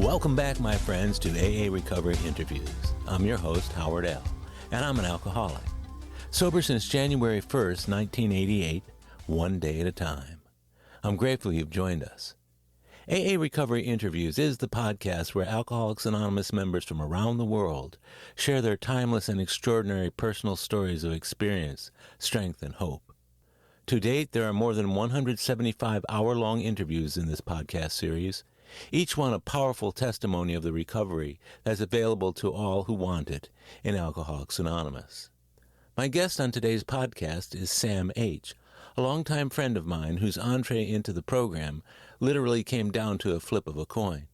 Welcome back, my friends, to AA Recovery Interviews. I'm your host, Howard L., and I'm an alcoholic. Sober since January 1st, 1988, one day at a time. I'm grateful you've joined us. AA Recovery Interviews is the podcast where Alcoholics Anonymous members from around the world share their timeless and extraordinary personal stories of experience, strength, and hope. To date, there are more than 175 hour-long interviews in this podcast series, each one a powerful testimony of the recovery that's available to all who want it in Alcoholics Anonymous. My guest on today's podcast is Sam H., a longtime friend of mine whose entree into the program literally came down to a flip of a coin.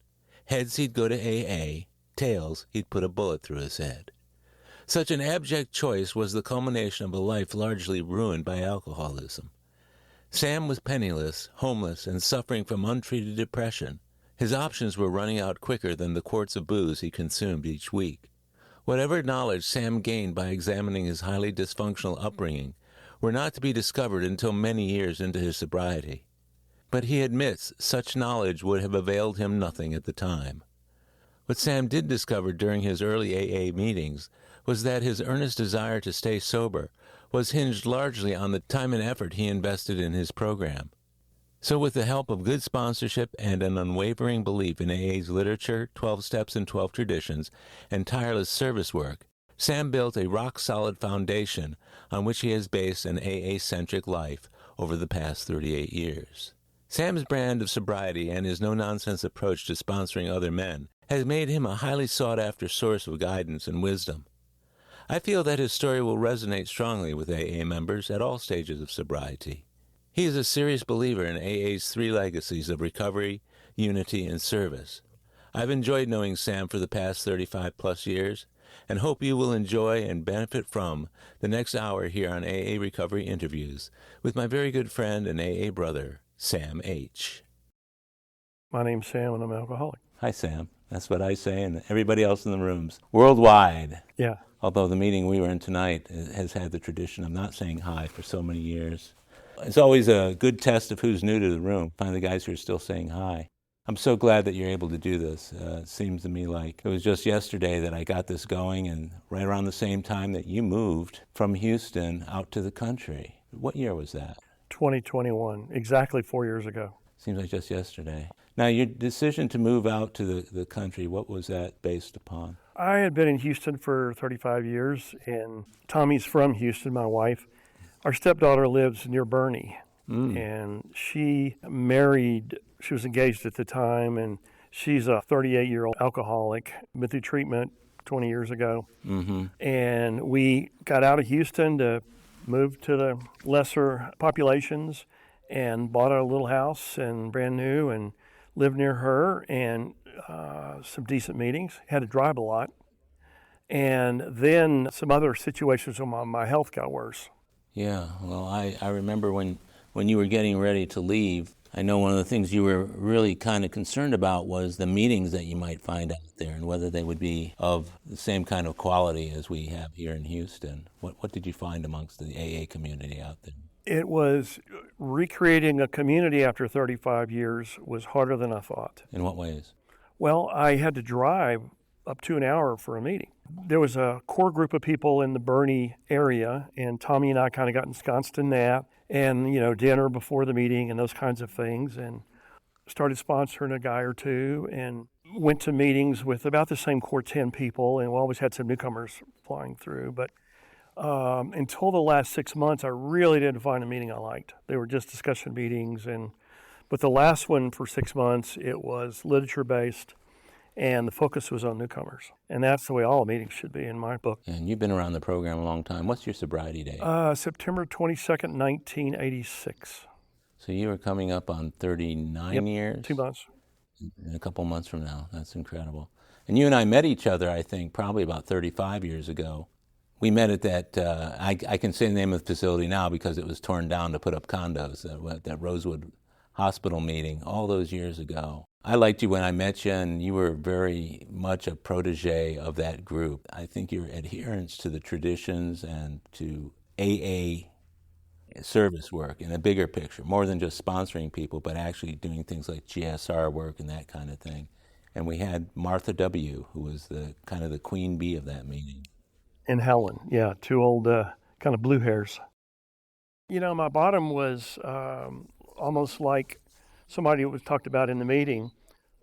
Heads, he'd go to AA. Tails, he'd put a bullet through his head. Such an abject choice was the culmination of a life largely ruined by alcoholism. Sam was penniless, homeless, and suffering from untreated depression. His options were running out quicker than the quarts of booze he consumed each week. Whatever knowledge Sam gained by examining his highly dysfunctional upbringing were not to be discovered until many years into his sobriety. But he admits such knowledge would have availed him nothing at the time. What Sam did discover during his early AA meetings was that his earnest desire to stay sober was hinged largely on the time and effort he invested in his program. So with the help of good sponsorship and an unwavering belief in AA's literature, 12 steps and 12 traditions, and tireless service work, Sam built a rock-solid foundation on which he has based an AA-centric life over the past 38 years. Sam's brand of sobriety and his no-nonsense approach to sponsoring other men has made him a highly sought-after source of guidance and wisdom. I feel that his story will resonate strongly with AA members at all stages of sobriety. He is a serious believer in AA's three legacies of recovery, unity, and service. I've enjoyed knowing Sam for the past 35-plus years, and hope you will enjoy and benefit from the next hour here on AA Recovery Interviews with my very good friend and AA brother, Sam H. My name's Sam, and I'm an alcoholic. Hi, Sam. That's what I say, and everybody else in the rooms. Worldwide. Yeah. Although the meeting we were in tonight has had the tradition of not saying hi for so many years. It's always a good test of who's new to the room. Find the guys who are still saying hi. I'm so glad that you're able to do this. It seems to me like it was just yesterday that I got this going, and right around the same time that you moved from Houston out to the country. What year was that? 2021, exactly 4 years ago. Seems like just yesterday. Now, your decision to move out to the country, what was that based upon? I had been in Houston for 35 years, and Tommy's from Houston, my wife. Our stepdaughter lives near Bernie, and she was engaged at the time, and she's a 38-year-old alcoholic, been through treatment 20 years ago. And we got out of Houston to move to the lesser populations and bought a little house and brand new and lived near her and some decent meetings, had to drive a lot. And then some other situations where my health got worse. Yeah, well, I remember when you were getting ready to leave, I know one of the things you were really kind of concerned about was the meetings that you might find out there and whether they would be of the same kind of quality as we have here in Houston. What did you find amongst the AA community out there? It was recreating a community after 35 years was harder than I thought. In what ways? Well, I had to drive up to an hour for a meeting. There was a core group of people in the Bernie area, and Tommy and I kind of got ensconced in that, and, dinner before the meeting and those kinds of things, and started sponsoring a guy or two, and went to meetings with about the same core 10 people, and we always had some newcomers flying through, but until the last 6 months, I really didn't find a meeting I liked. They were just discussion meetings, but the last one for 6 months, it was literature-based, and the focus was on newcomers. And that's the way all meetings should be in my book. And you've been around the program a long time. What's your sobriety date? September 22nd, 1986. So you were coming up on 39 years? 2 months. In a couple months from now. That's incredible. And you and I met each other, I think, probably about 35 years ago. We met at that, I can say the name of the facility now because it was torn down to put up condos, that Rosewood Hospital meeting all those years ago. I liked you when I met you, and you were very much a protege of that group. I think your adherence to the traditions and to AA service work in a bigger picture, more than just sponsoring people, but actually doing things like GSR work and that kind of thing, And we had Martha W., who was the kind of the queen bee of that meeting. And Helen, yeah, two old kind of blue hairs. You know, my bottom was almost like somebody was talked about in the meeting.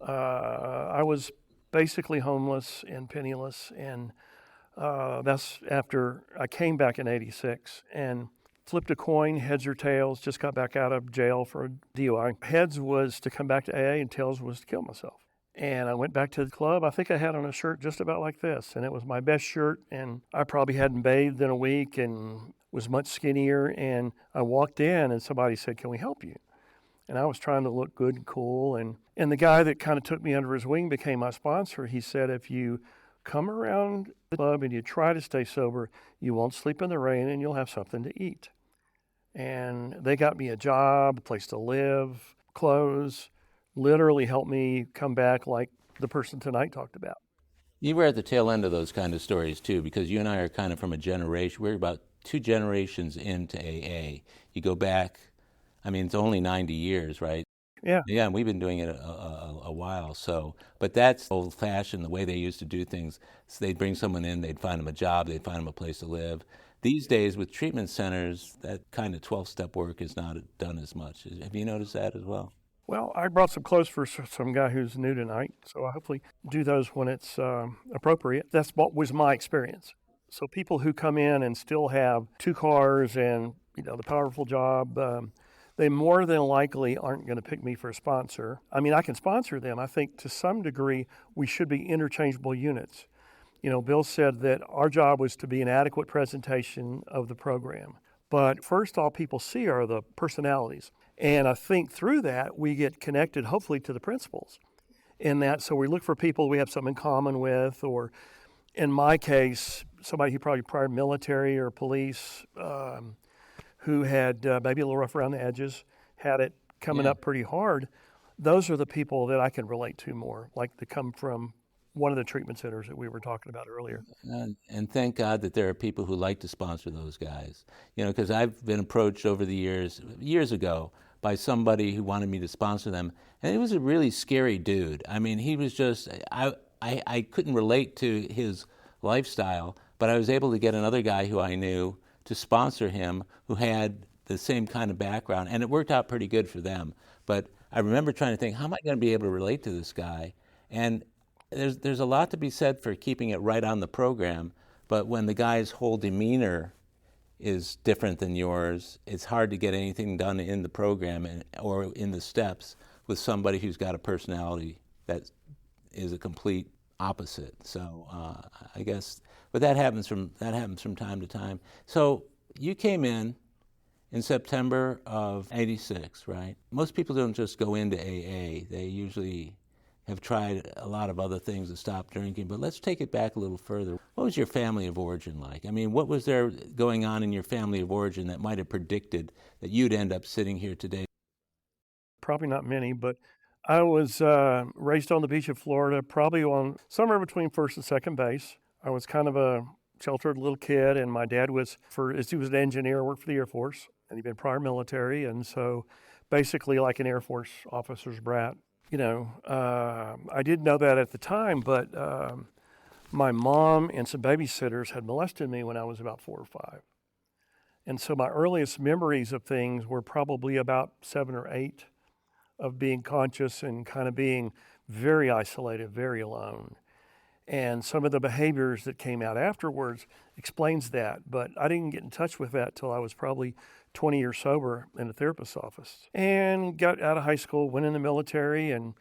I was basically homeless and penniless, and that's after I came back in '86 and flipped a coin, heads or tails, just got back out of jail for a DUI. Heads was to come back to AA, and tails was to kill myself. And I went back to the club. I think I had on a shirt just about like this, and it was my best shirt, and I probably hadn't bathed in a week and was much skinnier. And I walked in, and somebody said, "Can we help you?" And I was trying to look good and cool. And the guy that kind of took me under his wing became my sponsor. He said, "If you come around the club and you try to stay sober, you won't sleep in the rain and you'll have something to eat." And they got me a job, a place to live, clothes, literally helped me come back like the person tonight talked about. You were at the tail end of those kind of stories too, because you and I are kind of from a generation, we're about 2 generations into AA. You go back, I mean, it's only 90 years, right? Yeah. Yeah, and we've been doing it a while. So, but that's old-fashioned, the way they used to do things. So they'd bring someone in, they'd find them a job, they'd find them a place to live. These days, with treatment centers, that kind of 12-step work is not done as much. Have you noticed that as well? Well, I brought some clothes for some guy who's new tonight, so I'll hopefully do those when it's appropriate. That's what was my experience. So people who come in and still have 2 cars and, you know, the powerful job, they more than likely aren't going to pick me for a sponsor. I mean, I can sponsor them. I think to some degree we should be interchangeable units. You know, Bill said that our job was to be an adequate presentation of the program. But first, all people see are the personalities. And I think through that, we get connected, hopefully, to the principles. In that, so we look for people we have something in common with, or in my case, somebody who probably prior military or police, who had maybe a little rough around the edges, had it coming up pretty hard. Those are the people that I can relate to more, like to come from one of the treatment centers that we were talking about earlier. And thank God that there are people who like to sponsor those guys. You know, because I've been approached over the years ago, by somebody who wanted me to sponsor them, and he was a really scary dude. I mean, he was just, I couldn't relate to his lifestyle, but I was able to get another guy who I knew to sponsor him who had the same kind of background, and it worked out pretty good for them. But I remember trying to think, how am I going to be able to relate to this guy? And there's a lot to be said for keeping it right on the program, but when the guy's whole demeanor is different than yours, it's hard to get anything done in the program or in the steps with somebody who's got a personality that is a complete opposite. So I guess, but that happens from time to time. So you came in September of '86, right? Most people don't just go into AA. They usually have tried a lot of other things to stop drinking, but let's take it back a little further. What was your family of origin like? I mean, what was there going on in your family of origin that might have predicted that you'd end up sitting here today? Probably not many, but I was raised on the beach of Florida, probably on somewhere between first and second base. I was kind of a sheltered little kid, and my dad was, he was an engineer, worked for the Air Force, and he'd been prior military, and so basically like an Air Force officer's brat. You know, I didn't know that at the time, but my mom and some babysitters had molested me when I was about 4 or 5. And so my earliest memories of things were probably about 7 or 8 of being conscious and kind of being very isolated, very alone. And some of the behaviors that came out afterwards explains that, but I didn't get in touch with that till I was probably 20 years sober in a therapist's office. And got out of high school, went in the military, and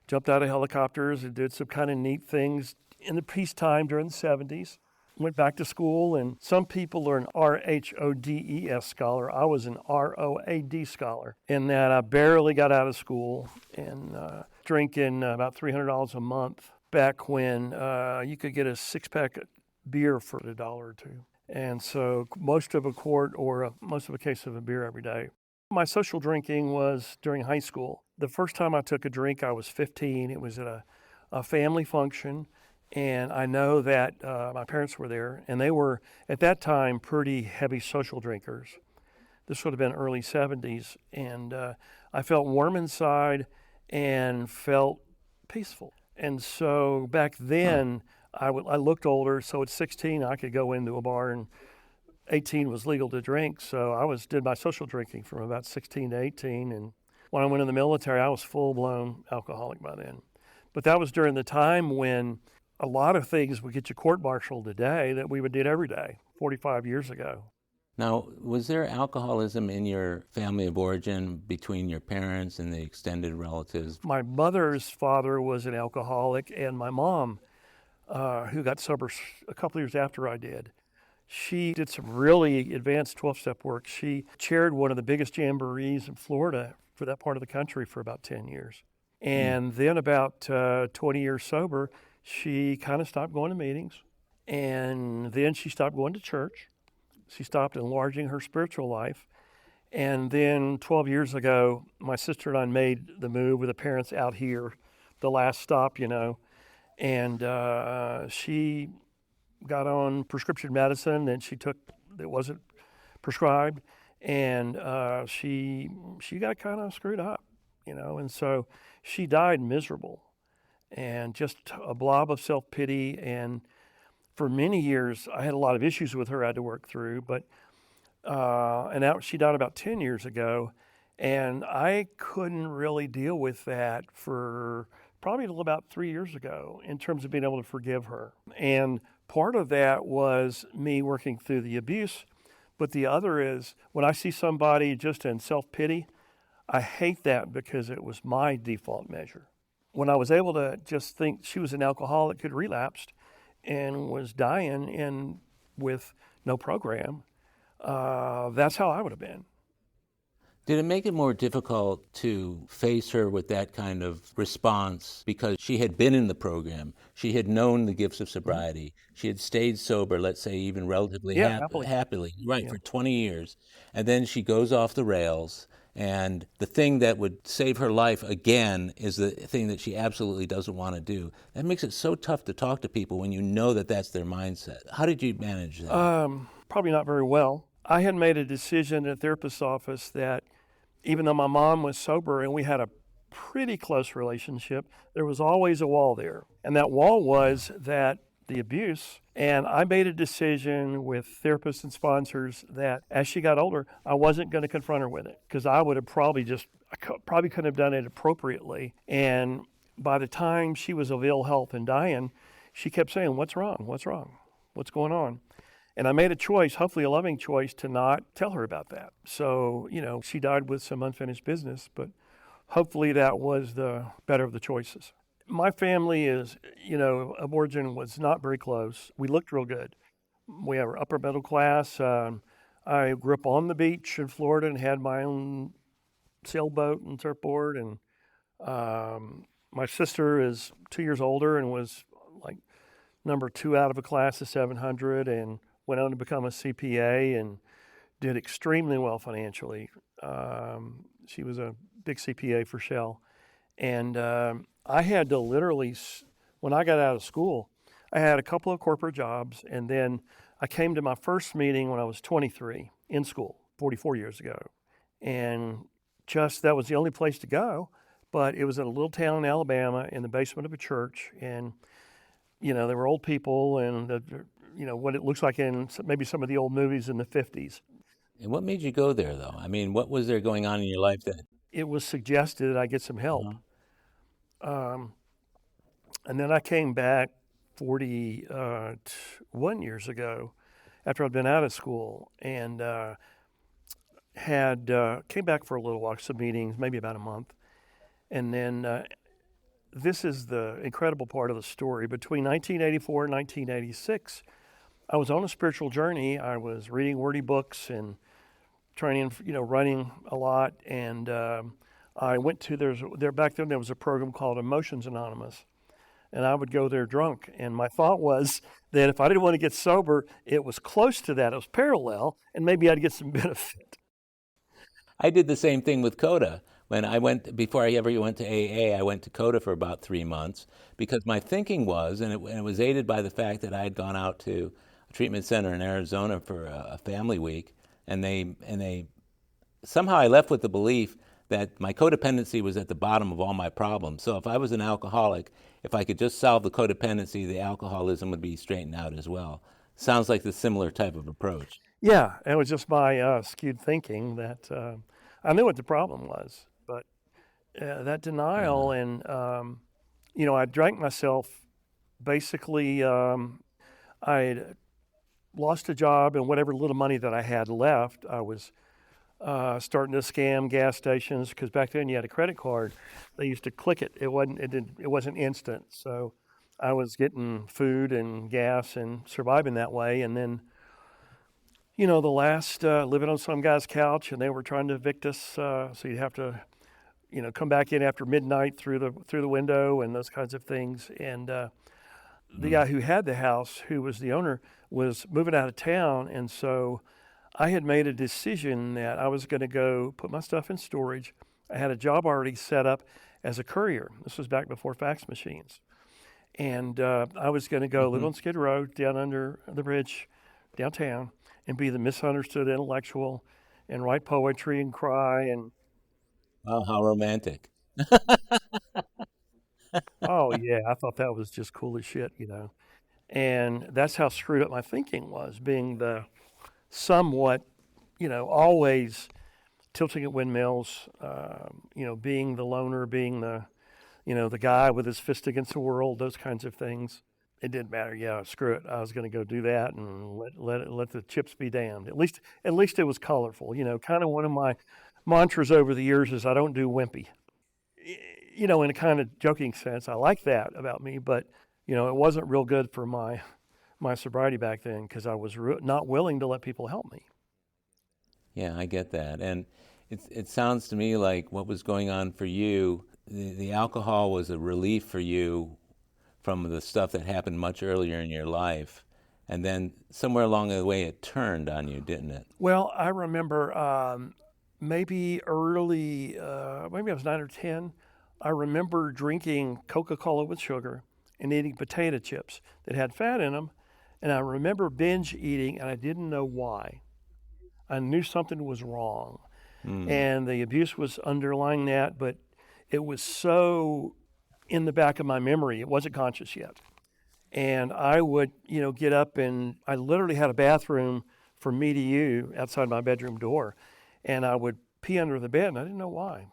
jumped out of helicopters and did some kind of neat things in the peacetime during the 70s. Went back to school, and some people are an RHODES scholar. I was an ROAD scholar, in that I barely got out of school and drinking about $300 a month back when you could get a 6-pack beer for $1 or $2. And so most of a quart or most of a case of a beer every day. My social drinking was during high school. The first time I took a drink, I was 15. It was at a family function. And I know that my parents were there, and they were, at that time, pretty heavy social drinkers. This would have been early 70s. And I felt warm inside and felt peaceful. And so back then, I looked older. So at 16, I could go into a bar, and 18 was legal to drink. So did my social drinking from about 16 to 18. And when I went in the military, I was full blown alcoholic by then. But that was during the time when a lot of things would get you court-martialed today that we would do every day 45 years ago. Now, was there alcoholism in your family of origin between your parents and the extended relatives? My mother's father was an alcoholic, and my mom, who got sober a couple years after I did, she did some really advanced 12-step work. She chaired one of the biggest jamborees in Florida for that part of the country for about 10 years. And then about 20 years sober, she kind of stopped going to meetings, and then she stopped going to church. She stopped enlarging her spiritual life. And then 12 years ago, my sister and I made the move with the parents out here, the last stop, and she got on prescription medicine that she took that wasn't prescribed, and she got kind of screwed up, and so she died miserable and just a blob of self-pity. And for many years, I had a lot of issues with her I had to work through, but she died about 10 years ago, and I couldn't really deal with that for probably until about 3 years ago in terms of being able to forgive her. And part of that was me working through the abuse, but the other is when I see somebody just in self-pity, I hate that because it was my default measure. When I was able to just think she was an alcoholic who'd relapsed and was dying and with no program, that's how I would have been. Did it make it more difficult to face her with that kind of response because she had been in the program, she had known the gifts of sobriety, she had stayed sober, let's say even relatively happily, right, for 20 years, and then she goes off the rails, and the thing that would save her life again is the thing that she absolutely doesn't want to do. That makes it so tough to talk to people when you know that that's their mindset. How did you manage that? Probably not very well. I had made a decision at a therapist's office that even though my mom was sober and we had a pretty close relationship, there was always a wall there. And that wall was that the abuse. And I made a decision with therapists and sponsors that as she got older, I wasn't going to confront her with it because I would have probably couldn't have done it appropriately. And by the time she was of ill health and dying, she kept saying, "What's wrong? What's wrong? What's going on?" And I made a choice, hopefully a loving choice, to not tell her about that. So, she died with some unfinished business, but hopefully that was the better of the choices. My family is, of origin was not very close. We looked real good. We were upper middle class. I grew up on the beach in Florida and had my own sailboat and surfboard. And my sister is 2 years older and was like number 2 out of a class of 700 and went on to become a CPA and did extremely well financially. She was a big CPA for Shell. And I had to literally, when I got out of school, I had a couple of corporate jobs, and then I came to my first meeting when I was 23 in school, 44 years ago. And that was the only place to go, but it was in a little town in Alabama in the basement of a church. And, there were old people and, what it looks like in maybe some of the old movies in the 50s. And what made you go there, though? I mean, what was there going on in your life that? It was suggested that I get some help. And then I came back 41 years ago after I'd been out of school and came back for a little while, some meetings, maybe about a month. And then this is the incredible part of the story. Between 1984 and 1986, I was on a spiritual journey. I was reading wordy books and training, running a lot. And I went to, back then there was a program called Emotions Anonymous. And I would go there drunk. And my thought was that if I didn't want to get sober, it was close to that. It was parallel, and maybe I'd get some benefit. I did the same thing with CODA. Before I ever went to AA, I went to CODA for about 3 months because my thinking was, and it was aided by the fact that I had gone out to a treatment center in Arizona for a family week, and somehow I left with the belief that my codependency was at the bottom of all my problems. So if I was an alcoholic, if I could just solve the codependency, the alcoholism would be straightened out as well. Sounds like the similar type of approach. Yeah, it was just my skewed thinking that I knew what the problem was, but that denial and I drank myself. Basically, I lost a job, and whatever little money that I had left, I was starting to scam gas stations because back then you had a credit card. They used to click it. It wasn't instant. So I was getting food and gas and surviving that way, and then. The last living on some guy's couch, and they were trying to evict us. So you'd have to, come back in after midnight through the window and those kinds of things. And the guy who had the house, who was the owner, was moving out of town, and so I had made a decision that I was going to go put my stuff in storage. I had a job already set up as a courier. This was back before fax machines, and I was going to go live on Skid Row down under the bridge downtown. And be the misunderstood intellectual and write poetry and cry and Oh, how romantic. oh yeah, I thought that was just cool as shit, And that's how screwed up my thinking was, being the somewhat, always tilting at windmills, being the loner, being the guy with his fist against the world, those kinds of things. It didn't matter. Yeah, screw it. I was going to go do that and let the chips be damned. At least it was colorful. Kind of one of my mantras over the years is I don't do wimpy. In a kind of joking sense, I like that about me, but it wasn't real good for my sobriety back then because I was not willing to let people help me. Yeah, I get that. And it sounds to me like what was going on for you, the alcohol was a relief for you from the stuff that happened much earlier in your life. And then somewhere along the way it turned on you, didn't it? Well, I remember maybe early, maybe I was 9 or 10. I remember drinking Coca-Cola with sugar and eating potato chips that had fat in them. And I remember binge eating, and I didn't know why. I knew something was wrong. And the abuse was underlying that, but it was so in the back of my memory. It wasn't conscious yet. And I would, get up, and I literally had a bathroom from me to you outside my bedroom door. And I would pee under the bed, and I didn't know why.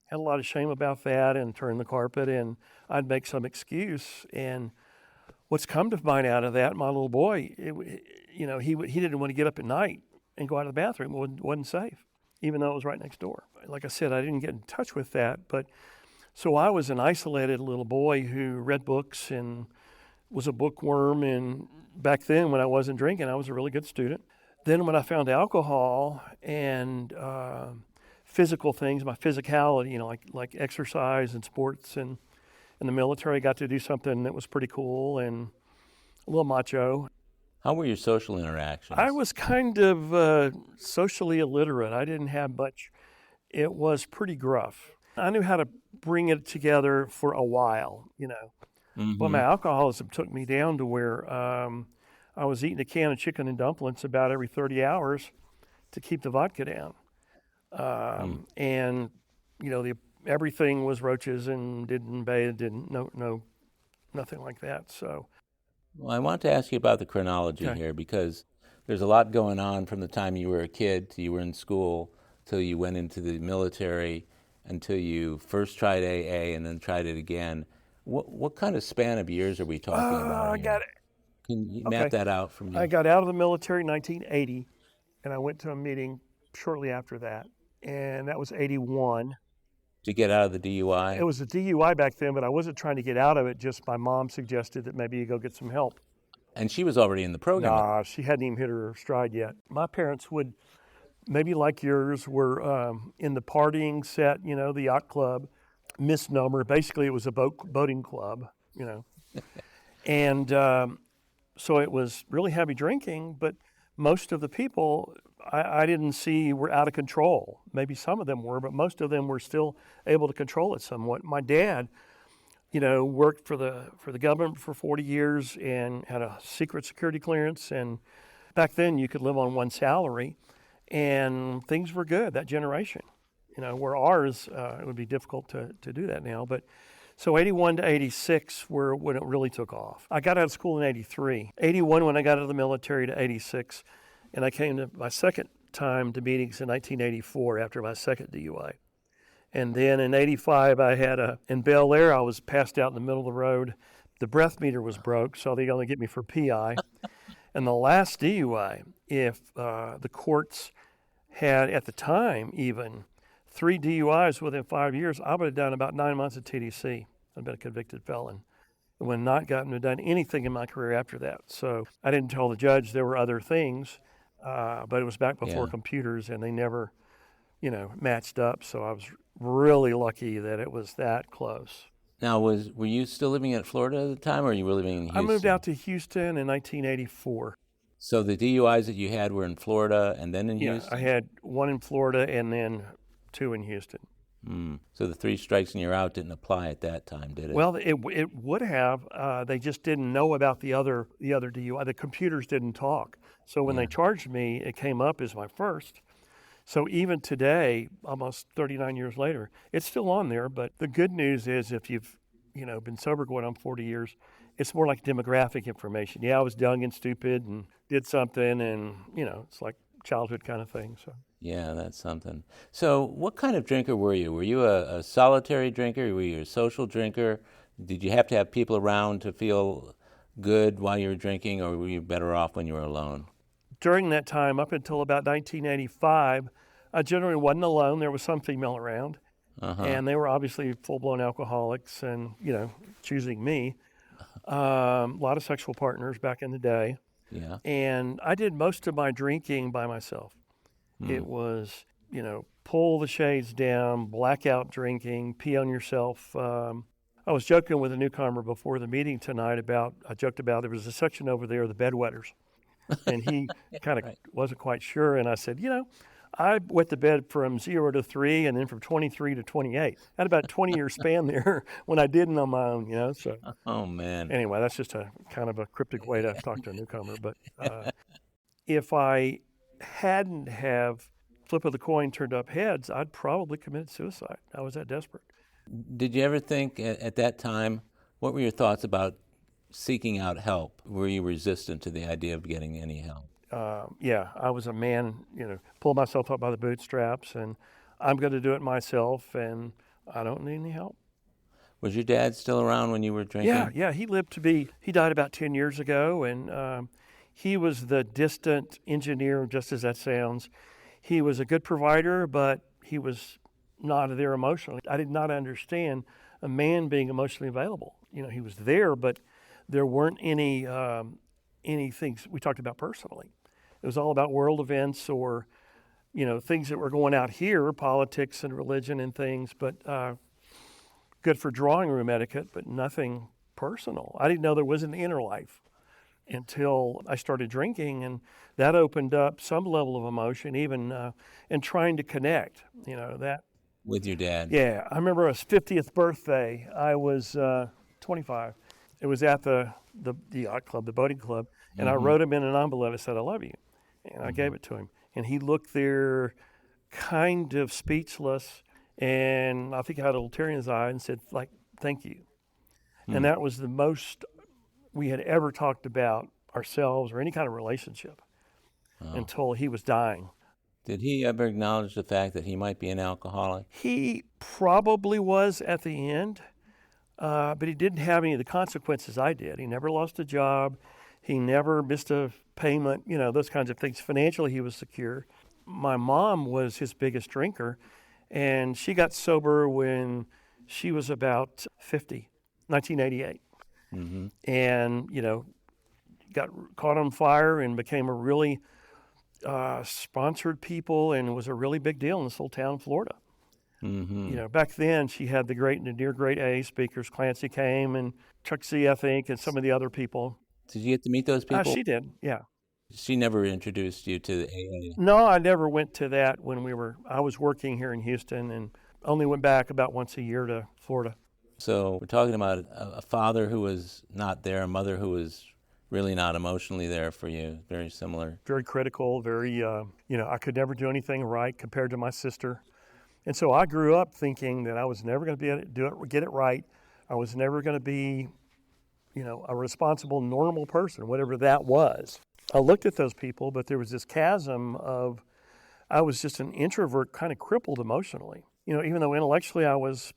Had a lot of shame about that and turn the carpet, and I'd make some excuse. And what's come to find out of that, my little boy, he didn't want to get up at night and go out of the bathroom. It wasn't safe, even though it was right next door. Like I said, I didn't get in touch with that, but so I was an isolated little boy who read books and was a bookworm. And back then, when I wasn't drinking, I was a really good student. Then when I found alcohol and physical things, my physicality, like exercise and sports and in the military, I got to do something that was pretty cool and a little macho. How were your social interactions? I was kind of socially illiterate. I didn't have much. It was pretty gruff. I knew how to bring it together for a while, But my alcoholism took me down to where I was eating a can of chicken and dumplings about every 30 hours to keep the vodka down. And, everything was roaches and didn't bathe, nothing like that. So, well, I want to ask you about the chronology here because there's a lot going on from the time you were a kid till you were in school, till you went into the military, until you first tried AA and then tried it again. What kind of span of years are we talking about? I got it. Can you map that out for me? I got out of the military in 1980, and I went to a meeting shortly after that, and that was 81. To get out of the DUI? It was a DUI back then, but I wasn't trying to get out of it. Just my mom suggested that maybe you go get some help. And she was already in the program. Nah, she hadn't even hit her stride yet. My parents would, maybe like yours, were in the partying set, the yacht club, misnomer. Basically, it was a boating club, And so it was really heavy drinking, but most of the people I didn't see were out of control. Maybe some of them were, but most of them were still able to control it somewhat. My dad, worked for the government for 40 years and had a secret security clearance. And back then you could live on one salary and things were good, that generation. where ours, it would be difficult to do that now. But so 81 to 86 were when it really took off. I got out of school in 83. 81 when I got out of the military to 86. And I came to my second time to meetings in 1984 after my second DUI. And then in 85, I had in Bel Air, I was passed out in the middle of the road. The breath meter was broke, so they only get me for PI. And the last DUI, if the courts had, at the time even, 3 DUIs within 5 years, I would have done about 9 months of TDC. I'd been a convicted felon. And would not gotten to done anything in my career after that. So I didn't tell the judge there were other things, but it was back before computers, and they never, matched up. So I was really lucky that it was that close. Now, were you still living in Florida at the time, or you were living in Houston? I moved out to Houston in 1984. So the DUIs that you had were in Florida and then in Houston? I had 1 in Florida and then 2 in Houston. So the 3 strikes and you're out didn't apply at that time, did it? Well, it would have. They just didn't know about the other DUI. The computers didn't talk. So when they charged me, it came up as my first. So even today, almost 39 years later, it's still on there. But the good news is if you've been sober going on 40 years, it's more like demographic information. Yeah, I was young and stupid and did something, and it's like childhood kind of thing. So. Yeah, that's something. So what kind of drinker were you? Were you a solitary drinker? Were you a social drinker? Did you have to have people around to feel good while you were drinking, or were you better off when you were alone? During that time, up until about 1985, I generally wasn't alone. There was some female around, and they were obviously full-blown alcoholics and, choosing me. A lot of sexual partners back in the day. Yeah. And I did most of my drinking by myself. It was, pull the shades down, blackout drinking, pee on yourself. I was joking with a newcomer before the meeting tonight I joked about there was a section over there, the bedwetters. And he kind of wasn't quite sure. And I said, I wet the bed from 0 to 3 and then from 23 to 28. I had about a 20-year span there when I didn't on my own, so. Oh, man. Anyway, that's just a kind of a cryptic way to talk to a newcomer. But if I hadn't have flip of the coin turned up heads, I'd probably committed suicide. I was that desperate. Did you ever think at that time, what were your thoughts about seeking out help? Were you resistant to the idea of getting any help? Yeah, I was a man, pulled myself up by the bootstraps, and I'm going to do it myself, and I don't need any help. Was your dad still around when you were drinking? Yeah, he died about 10 years ago, and he was the distant engineer, just as that sounds. He was a good provider, but he was not there emotionally. I did not understand a man being emotionally available. He was there, but there weren't any things we talked about personally. It was all about world events or, things that were going out here, politics and religion and things, but good for drawing room etiquette, but nothing personal. I didn't know there was an inner life until I started drinking, and that opened up some level of emotion, even in trying to connect, that. With your dad? Yeah. I remember his 50th birthday. I was 25. It was at the yacht club, the boating club, and I wrote him in an envelope. I said, "I love you," and I gave it to him. And he looked there, kind of speechless, and I think I had a little tear in his eye and said, "Thank you." And that was the most we had ever talked about ourselves or any kind of relationship until he was dying. Did he ever acknowledge the fact that he might be an alcoholic? He probably was at the end. But he didn't have any of the consequences I did. He never lost a job. He never missed a payment, those kinds of things. Financially, he was secure. My mom was his biggest drinker, and she got sober when she was about 50, 1988. And, got caught on fire and became a really sponsored people and was a really big deal in this little town in Florida. Back then she had the near great A speakers. Clancy came and Chuck Z, I think, and some of the other people. Did you get to meet those people? She did, yeah. She never introduced you to the AA? No, I never went to that when I was working here in Houston and only went back about once a year to Florida. So we're talking about a father who was not there, a mother who was really not emotionally there for you, very similar. Very critical, very, I could never do anything right compared to my sister. And so I grew up thinking that I was never going to be able to get it right. I was never going to be, a responsible, normal person, whatever that was. I looked at those people, but there was this chasm of, I was just an introvert, kind of crippled emotionally. Even though intellectually I was,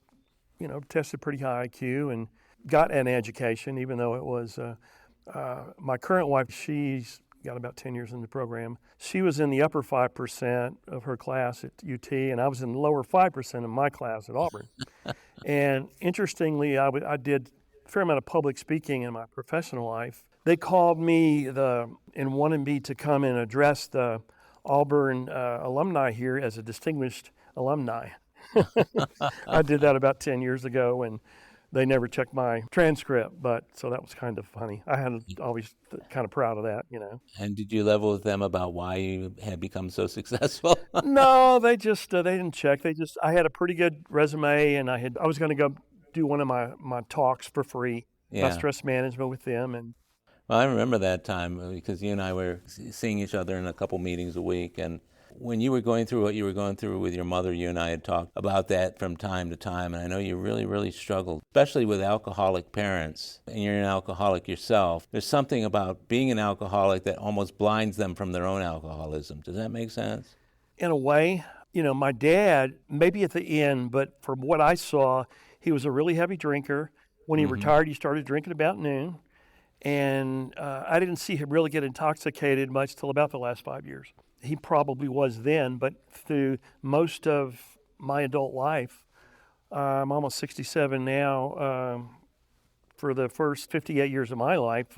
tested pretty high IQ and got an education, even though it was, my current wife, she's got about 10 years in the program. She was in the upper 5% of her class at UT, and I was in the lower 5% of my class at Auburn. And interestingly, I did a fair amount of public speaking in my professional life. They called me and wanted me to come and address the Auburn alumni here as a distinguished alumni. I did that about 10 years ago, and they never checked my transcript, so that was kind of funny. I had always kind of proud of that, And did you level with them about why you had become so successful? No, they just they didn't check. I had a pretty good resume, and I was going to go do one of my talks for free about stress management with them. And well, I remember that time because you and I were seeing each other in a couple meetings a week, and when you were going through what you were going through with your mother, you and I had talked about that from time to time, and I know you really, really struggled, especially with alcoholic parents, and you're an alcoholic yourself. There's something about being an alcoholic that almost blinds them from their own alcoholism. Does that make sense? In a way, my dad, maybe at the end, but from what I saw, he was a really heavy drinker. When he retired, he started drinking about noon, and I didn't see him really get intoxicated much till about the last 5 years. He probably was then, but through most of my adult life, I'm almost 67 now. For the first 58 years of my life,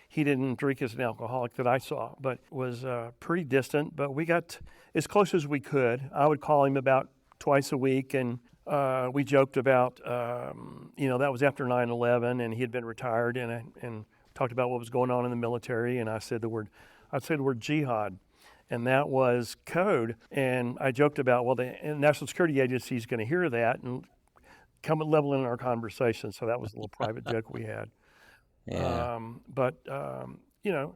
he didn't drink as an alcoholic that I saw, but was pretty distant. But we got as close as we could. I would call him about twice a week, and we joked about, that was after 9/11, and he had been retired, and talked about what was going on in the military, and I'd say the word jihad. And that was code. And I joked about, well, the National Security Agency is going to hear that and come and level in our conversation. So that was a little private joke we had. Yeah.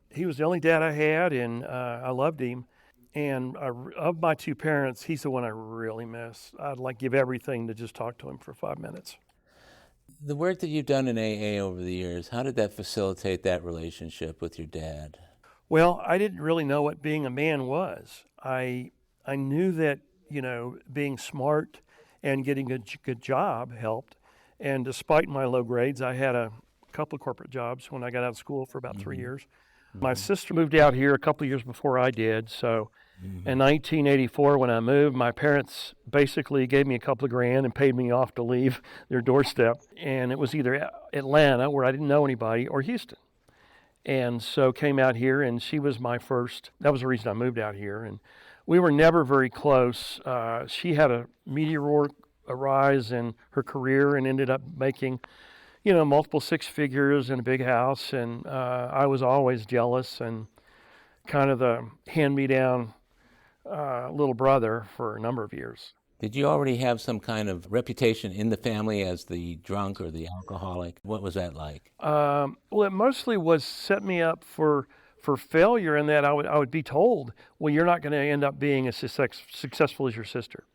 He was the only dad I had, and I loved him. And of my two parents, he's the one I really miss. I'd give everything to just talk to him for 5 minutes. The work that you've done in AA over the years, how did that facilitate that relationship with your dad? Well, I didn't really know what being a man was. I knew that, being smart and getting a good job helped. And despite my low grades, I had a couple of corporate jobs when I got out of school for about 3 years. My sister moved out here a couple of years before I did. So in 1984, when I moved, my parents basically gave me a couple of grand and paid me off to leave their doorstep. And it was either Atlanta, where I didn't know anybody, or Houston. And so came out here, and she was my first. That was the reason I moved out here. And we were never very close. She had a meteoric rise in her career and ended up making, multiple six figures in a big house. And I was always jealous and kind of the hand-me-down little brother for a number of years. Did you already have some kind of reputation in the family as the drunk or the alcoholic? What was that like? Well, it mostly was set me up for failure in that I would be told, well, you're not going to end up being as successful as your sister.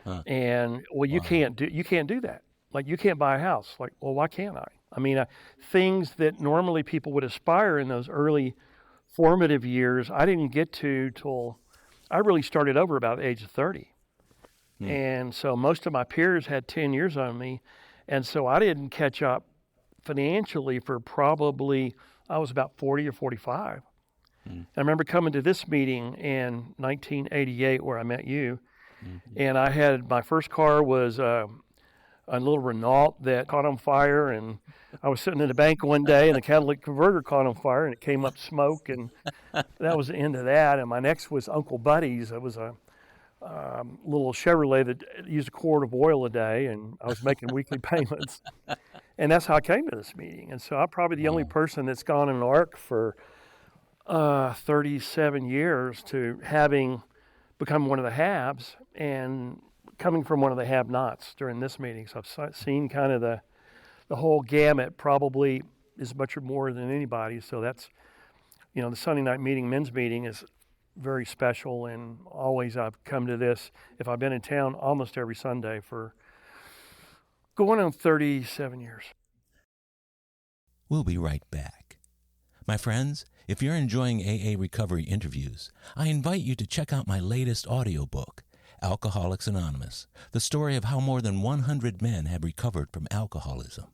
Huh. And, well, you can't do that. You can't buy a house. Well, why can't I? I mean, things that normally people would aspire in those early formative years, I didn't get to till I really started over about the age of 30. And so most of my peers had 10 years on me. And so I didn't catch up financially for probably, I was about 40 or 45. And I remember coming to this meeting in 1988 where I met you. And I had, my first car was a little Renault that caught on fire. And I was sitting in the bank one day and the catalytic converter caught on fire and it came up smoke. And that was the end of that. And my next was Uncle Buddy's. It was a little Chevrolet that used a quart of oil a day, and I was making weekly payments. And that's how I came to this meeting. And so I'm probably the only person that's gone in an arc for 37 years to having become one of the haves and coming from one of the have-nots during this meeting. So I've seen kind of the whole gamut, probably as much or more than anybody. So that's, the Sunday night meeting, men's meeting is very special, and always I've come to this, if I've been in town, almost every Sunday for going on 37 years. We'll be right back. My friends, if you're enjoying AA Recovery interviews, I invite you to check out my latest audiobook, Alcoholics Anonymous, the story of how more than 100 men have recovered from alcoholism.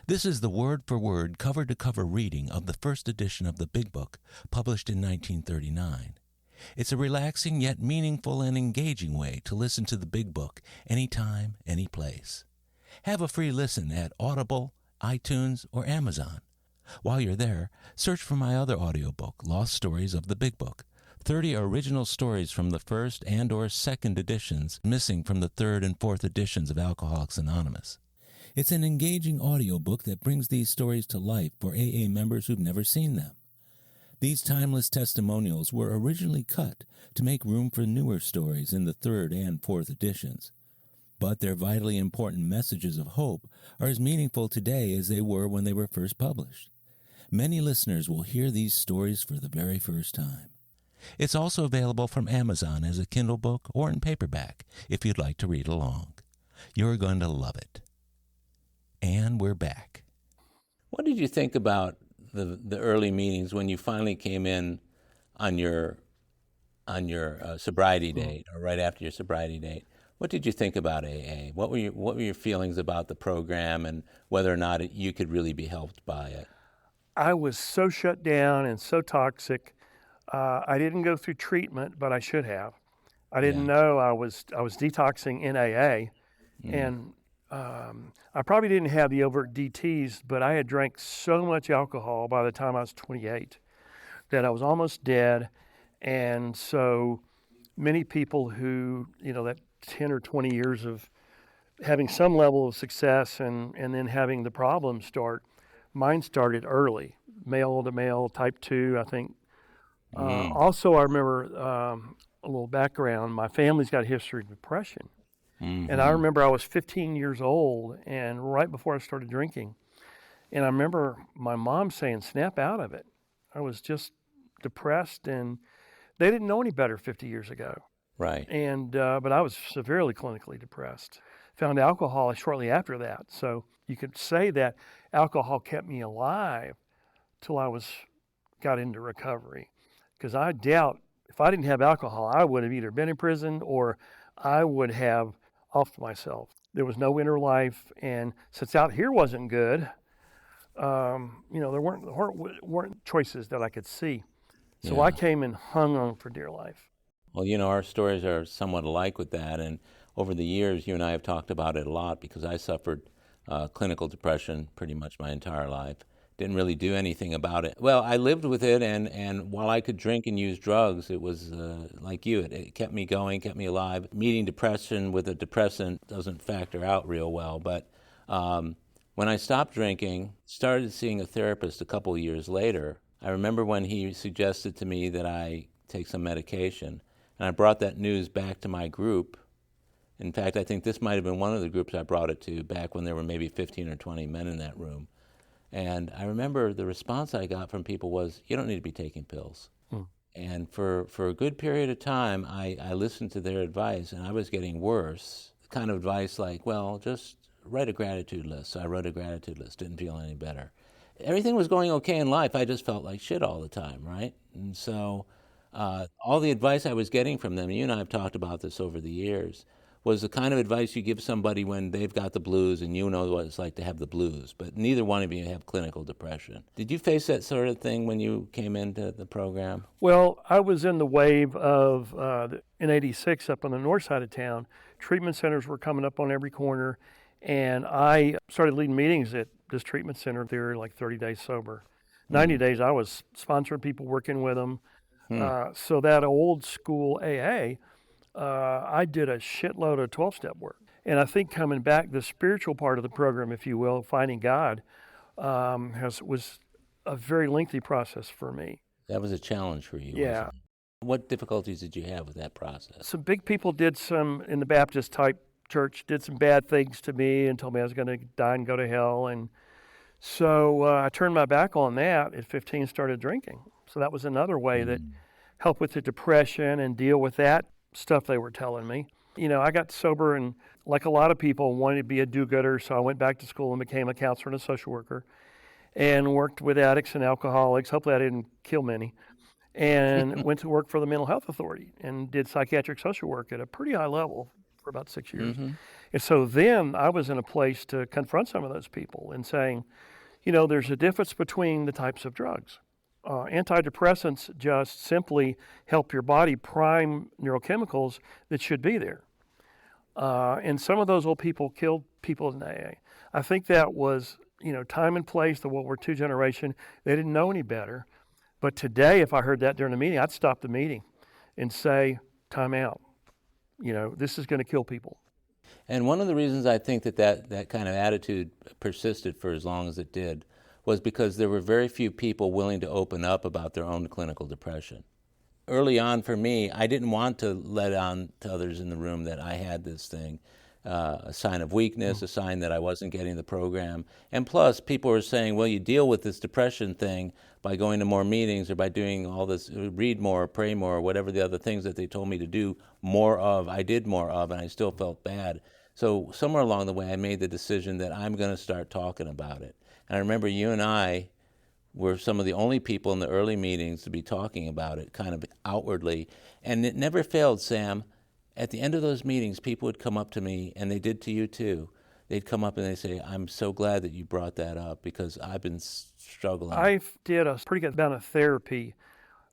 This is the word-for-word, cover-to-cover reading of the first edition of the Big Book, published in 1939. It's a relaxing yet meaningful and engaging way to listen to the Big Book anytime, any place. Have a free listen at Audible, iTunes, or Amazon. While you're there, search for my other audiobook, Lost Stories of the Big Book, 30 original stories from the first and or second editions missing from the third and fourth editions of Alcoholics Anonymous. It's an engaging audiobook that brings these stories to life for AA members who've never seen them. These timeless testimonials were originally cut to make room for newer stories in the third and fourth editions. But their vitally important messages of hope are as meaningful today as they were when they were first published. Many listeners will hear these stories for the very first time. It's also available from Amazon as a Kindle book or in paperback if you'd like to read along. You're going to love it. And we're back. What did you think about the early meetings when you finally came in on your sobriety date, or right after your sobriety date? What did you think about AA? What were your feelings about the program, and whether or not you could really be helped by it? I was so shut down and so toxic. I didn't go through treatment, but I should have. I didn't know I was detoxing in AA, and I probably didn't have the overt DTs, but I had drank so much alcohol by the time I was 28 that I was almost dead. And so many people who, that 10 or 20 years of having some level of success and then having the problems start, mine started early, male to male, type 2, I think. Also, I remember a little background. My family's got a history of depression. And I remember I was 15 years old and right before I started drinking. And I remember my mom saying, snap out of it. I was just depressed, and they didn't know any better 50 years ago. Right. And but I was severely clinically depressed. Found alcohol shortly after that. So you could say that alcohol kept me alive till I got into recovery. Because I doubt if I didn't have alcohol, I would have either been in prison or I would have offed myself. There was no inner life, and since out here wasn't good, there weren't choices that I could see. So I came and hung on for dear life. Well, our stories are somewhat alike with that, and over the years, you and I have talked about it a lot because I suffered clinical depression pretty much my entire life. Didn't really do anything about it. Well, I lived with it, and while I could drink and use drugs, it was like you. It kept me going, kept me alive. Meeting depression with a depressant doesn't factor out real well, but when I stopped drinking, started seeing a therapist a couple of years later, I remember when he suggested to me that I take some medication, and I brought that news back to my group. In fact, I think this might have been one of the groups I brought it to back when there were maybe 15 or 20 men in that room. And I remember the response I got from people was, you don't need to be taking pills. And for a good period of time, I listened to their advice, and I was getting worse. The kind of advice like, well, just write a gratitude list. So I wrote a gratitude list, didn't feel any better. Everything was going okay in life. I just felt like shit all the time, right? And so all the advice I was getting from them, you and I have talked about this over the years, was the kind of advice you give somebody when they've got the blues and you know what it's like to have the blues, but neither one of you have clinical depression. Did you face that sort of thing when you came into the program? Well, I was in the wave of, in '86 up on the north side of town, treatment centers were coming up on every corner, and I started leading meetings at this treatment center there, like 30 days sober. 90 days I was sponsoring people, working with them. So that old school AA, I did a shitload of 12-step work. And I think coming back, the spiritual part of the program, if you will, finding God, was a very lengthy process for me. That was a challenge for you, Yeah. wasn't it? What difficulties did you have with that process? Some big people did some, in the Baptist type church, did some bad things to me and told me I was going to die and go to hell. And so I turned my back on that at 15, started drinking. So that was another way that help with the depression and deal with that stuff they were telling me. I got sober and, like a lot of people, wanted to be a do-gooder, so I went back to school and became a counselor and a social worker and worked with addicts and alcoholics. Hopefully I didn't kill many. And went to work for the Mental Health Authority and did psychiatric social work at a pretty high level for about 6 years. Mm-hmm. And so then I was in a place to confront some of those people and saying, there's a difference between the types of drugs. Antidepressants just simply help your body prime neurochemicals that should be there. And some of those old people killed people in AA. I think that was, time and place, the World War II generation. They didn't know any better. But today, if I heard that during the meeting, I'd stop the meeting and say, time out. This is going to kill people. And one of the reasons I think that kind of attitude persisted for as long as it did was because there were very few people willing to open up about their own clinical depression. Early on for me, I didn't want to let on to others in the room that I had this thing, a sign of weakness, a sign that I wasn't getting the program. And plus, people were saying, well, you deal with this depression thing by going to more meetings or by doing all this, read more, pray more, whatever the other things that they told me to do more of, I did more of, and I still felt bad. So somewhere along the way, I made the decision that I'm going to start talking about it. And I remember you and I were some of the only people in the early meetings to be talking about it kind of outwardly. And it never failed, Sam. At the end of those meetings, people would come up to me, and they did to you too. They'd come up and they'd say, I'm so glad that you brought that up because I've been struggling. I did a pretty good amount of therapy.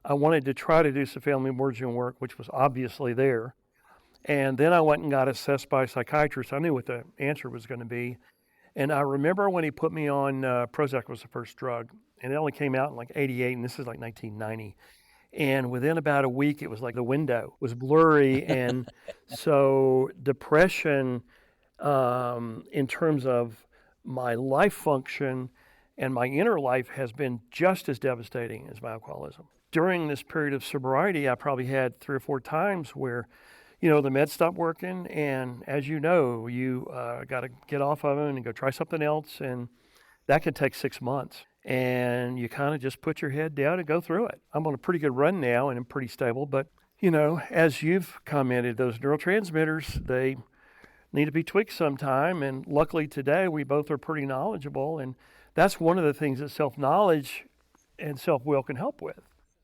I wanted to try to do some family emerging work, which was obviously there. And then I went and got assessed by a psychiatrist. I knew what the answer was going to be. And I remember when he put me on Prozac was the first drug, and it only came out in like 88, and this is like 1990. And within about a week, it was like the window was blurry. And so depression, in terms of my life function and my inner life, has been just as devastating as my alcoholism. During this period of sobriety, I probably had 3 or 4 times where the meds stopped working, and as you know, you got to get off of them and go try something else, and that can take 6 months. And you kind of just put your head down and go through it. I'm on a pretty good run now, and I'm pretty stable, but, as you've commented, those neurotransmitters, they need to be tweaked sometime, and luckily today we both are pretty knowledgeable, and that's one of the things that self-knowledge and self-will can help with,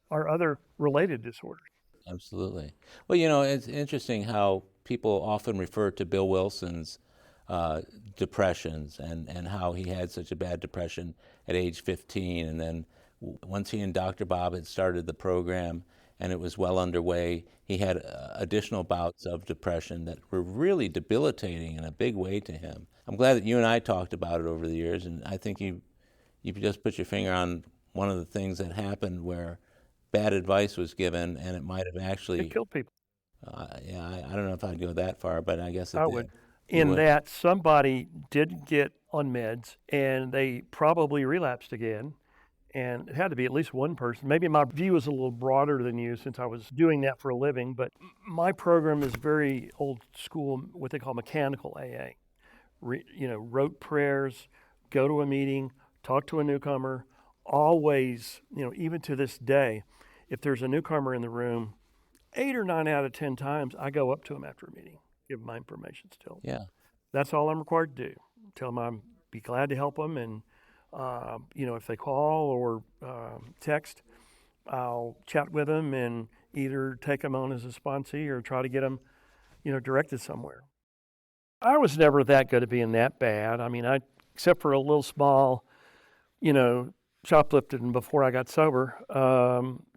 are other related disorders. Absolutely. Well, it's interesting how people often refer to Bill Wilson's depressions and how he had such a bad depression at age 15. And then once he and Dr. Bob had started the program and it was well underway, he had additional bouts of depression that were really debilitating in a big way to him. I'm glad that you and I talked about it over the years, and I think you just put your finger on one of the things that happened where bad advice was given, and it might have actually... It killed people. I don't know if I'd go that far, but I guess it I did. would. In that somebody did get on meds, and they probably relapsed again, and it had to be at least one person. Maybe my view is a little broader than you since I was doing that for a living, but my program is very old school, what they call mechanical AA. Rote prayers, go to a meeting, talk to a newcomer, always, even to this day, if there's a newcomer in the room, 8 or 9 out of 10 times, I go up to them after a meeting, give them my information still. Yeah. That's all I'm required to do. Tell them I'd be glad to help them, and, if they call or text, I'll chat with them and either take them on as a sponsee or try to get them, directed somewhere. I was never that good at being that bad. I mean, except for a little small, shoplifting before I got sober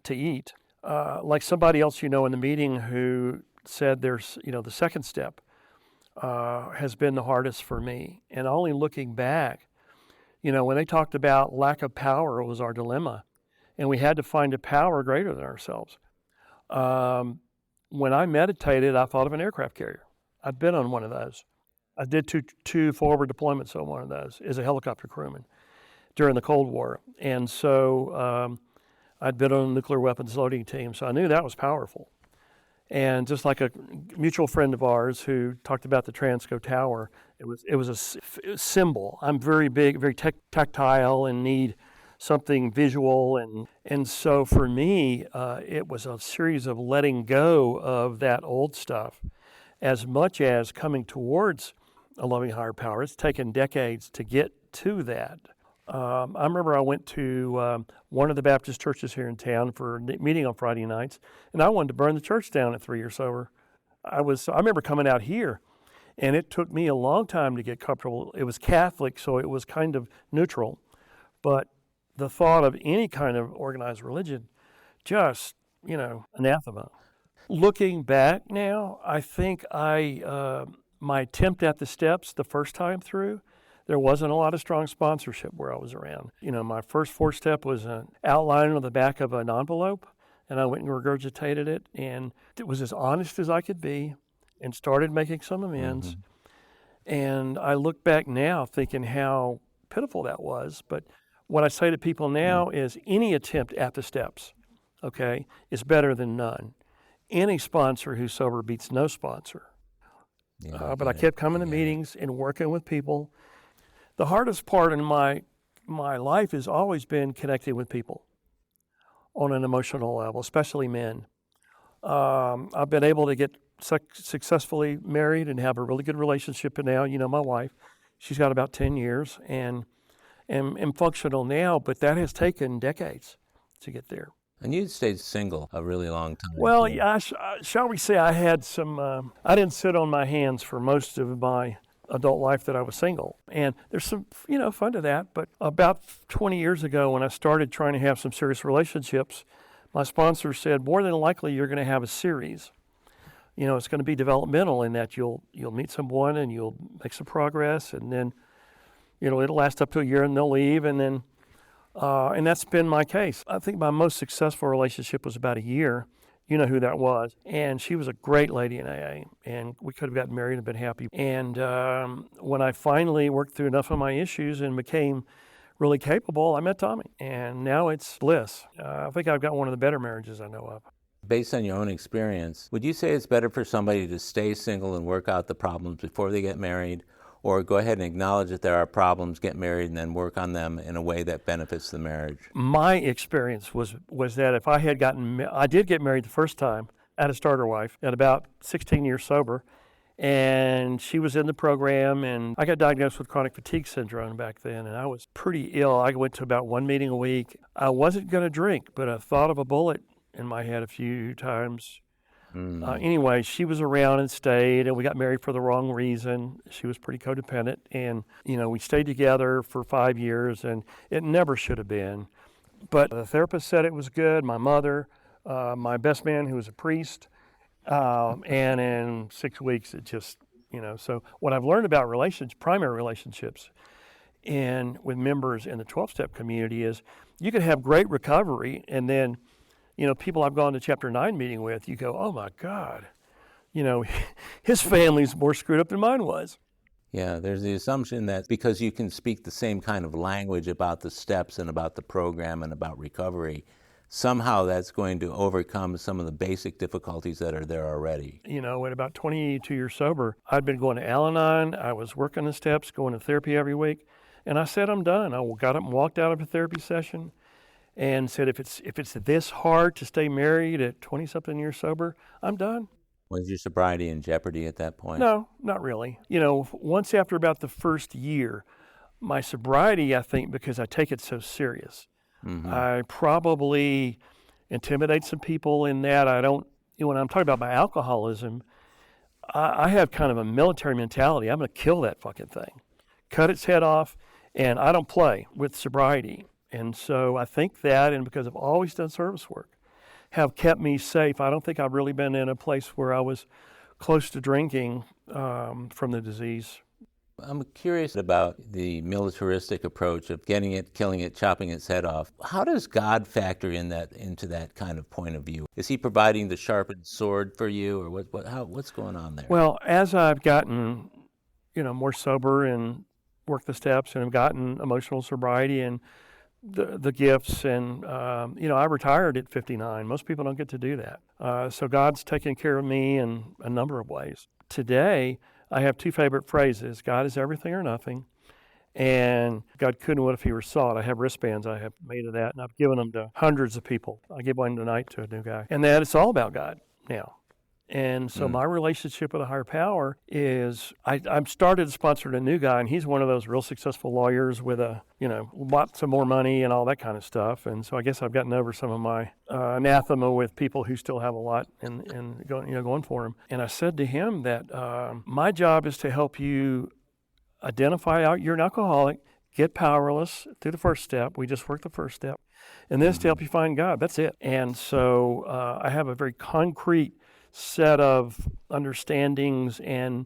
to eat. Like somebody else in the meeting who said there's, the second step has been the hardest for me. And only looking back, when they talked about lack of power was our dilemma, and we had to find a power greater than ourselves. When I meditated, I thought of an aircraft carrier. I'd been on one of those. I did two forward deployments on one of those as a helicopter crewman during the Cold War. And so I'd been on a nuclear weapons loading team, so I knew that was powerful. And just like a mutual friend of ours who talked about the Transco Tower, it was a symbol. I'm very big, very tactile, and need something visual. And so for me, it was a series of letting go of that old stuff as much as coming towards a loving higher power. It's taken decades to get to that. I remember I went to one of the Baptist churches here in town for a meeting on Friday nights, and I wanted to burn the church down at 3 years sober. I remember coming out here, and it took me a long time to get comfortable. It was Catholic, so it was kind of neutral, but the thought of any kind of organized religion, just, anathema. Looking back now, I think my attempt at the steps the first time through, there wasn't a lot of strong sponsorship where I was around. My first 4-step was an outline on the back of an envelope, and I went and regurgitated it, and it was as honest as I could be and started making some amends. And I look back now thinking how pitiful that was. But what I say to people now is any attempt at the steps, okay, is better than none. Any sponsor who's sober beats no sponsor. But I kept coming to meetings and working with people. The hardest part in my life has always been connecting with people on an emotional level, especially men. I've been able to get successfully married and have a really good relationship now. My wife, she's got about 10 years and am functional now, but that has taken decades to get there. And you stayed single a really long time. Well, shall we say I had some, I didn't sit on my hands for most of my adult life that I was single. And there's some, fun to that. But about 20 years ago when I started trying to have some serious relationships, my sponsor said, more than likely you're going to have a series. It's going to be developmental in that you'll meet someone and you'll make some progress, and then, it'll last up to a year and they'll leave, and then, and that's been my case. I think my most successful relationship was about a year. You know who that was. And she was a great lady in AA, and we could have gotten married and been happy. And when I finally worked through enough of my issues and became really capable, I met Tommy, and now it's bliss. I think I've got one of the better marriages I know of. Based on your own experience, would you say it's better for somebody to stay single and work out the problems before they get married, or go ahead and acknowledge that there are problems, get married, and then work on them in a way that benefits the marriage? My experience was that if I had I did get married the first time. I had a starter wife at about 16 years sober, and she was in the program, and I got diagnosed with chronic fatigue syndrome back then, and I was pretty ill. I went to about one meeting a week. I wasn't going to drink, but I thought of a bullet in my head a few times. Anyway, she was around and stayed, and we got married for the wrong reason. She was pretty codependent, and we stayed together for 5 years, and it never should have been. But the therapist said it was good. My mother, my best man, who was a priest, and in 6 weeks, it just, So what I've learned about primary relationships, and with members in the 12-step community is you can have great recovery, and then people I've gone to Chapter 9 meeting with, you go, oh my God, his family's more screwed up than mine was. Yeah, there's the assumption that because you can speak the same kind of language about the steps and about the program and about recovery, somehow that's going to overcome some of the basic difficulties that are there already. At about 22 years sober, I'd been going to Al-Anon, I was working the steps, going to therapy every week, and I said, I'm done. I got up and walked out of a therapy session and said, if it's this hard to stay married at 20-something years sober, I'm done. Was your sobriety in jeopardy at that point? No, not really. Once after about the first year, my sobriety, I think, because I take it so serious, I probably intimidate some people in that. I don't, when I'm talking about my alcoholism, I have kind of a military mentality. I'm going to kill that fucking thing, cut its head off, and I don't play with sobriety. And so I think that, and because I've always done service work, have kept me safe. I don't think I've really been in a place where I was close to drinking from the disease. I'm curious about the militaristic approach of getting it, killing it, chopping its head off. How does God factor into that kind of point of view? Is he providing the sharpened sword for you, or what's going on there? Well, as I've gotten, more sober and worked the steps, and have gotten emotional sobriety and the gifts, and I retired at 59. Most people don't get to do that. So God's taken care of me in a number of ways. Today, I have two favorite phrases: God is everything or nothing, And God couldn't what if he were saw it. I have wristbands I have made of that, and I've given them to hundreds of people. I give one tonight to a new guy. And that it's all about God now. And so my relationship with a higher power is I'm started to sponsor a new guy, and he's one of those real successful lawyers with lots of more money and all that kind of stuff. And so I guess I've gotten over some of my anathema with people who still have a lot and going for them. And I said to him that my job is to help you identify out you're an alcoholic, get powerless through the first step. We just worked the first step. And this to help you find God. That's it. And so I have a very concrete set of understandings, and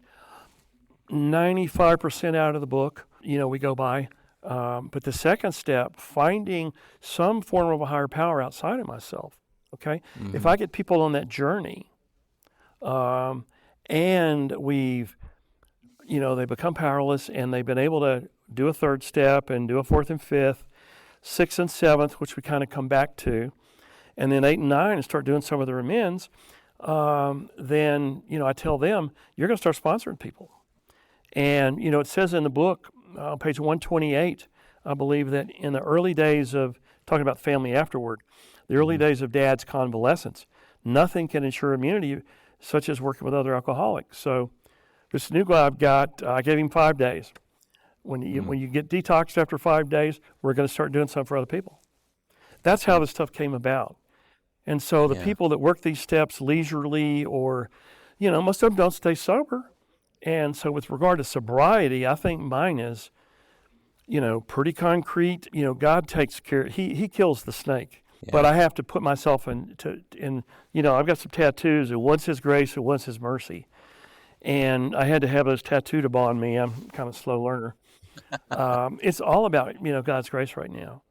95% out of the book, we go by. But the second step, finding some form of a higher power outside of myself, okay? Mm-hmm. If I get people on that journey, and we've, they become powerless, and they've been able to do a third step and do a fourth and fifth, sixth and seventh, which we kind of come back to, and then 8 and 9 and start doing some of their amends, then, I tell them, you're going to start sponsoring people. And, it says in the book, page 128, I believe that in the early days of, talking about family afterward, the early days of Dad's convalescence, nothing can ensure immunity such as working with other alcoholics. So this new guy I've got, I gave him 5 days. When you get detoxed after 5 days, we're going to start doing something for other people. That's how this stuff came about. And so the people that work these steps leisurely or, most of them don't stay sober. And so with regard to sobriety, I think mine is, pretty concrete. God takes care, he kills the snake. Yeah. But I have to put myself in, I've got some tattoos, and one's His grace and one's His mercy. And I had to have those tattooed upon me. I'm kind of a slow learner. It's all about, God's grace right now.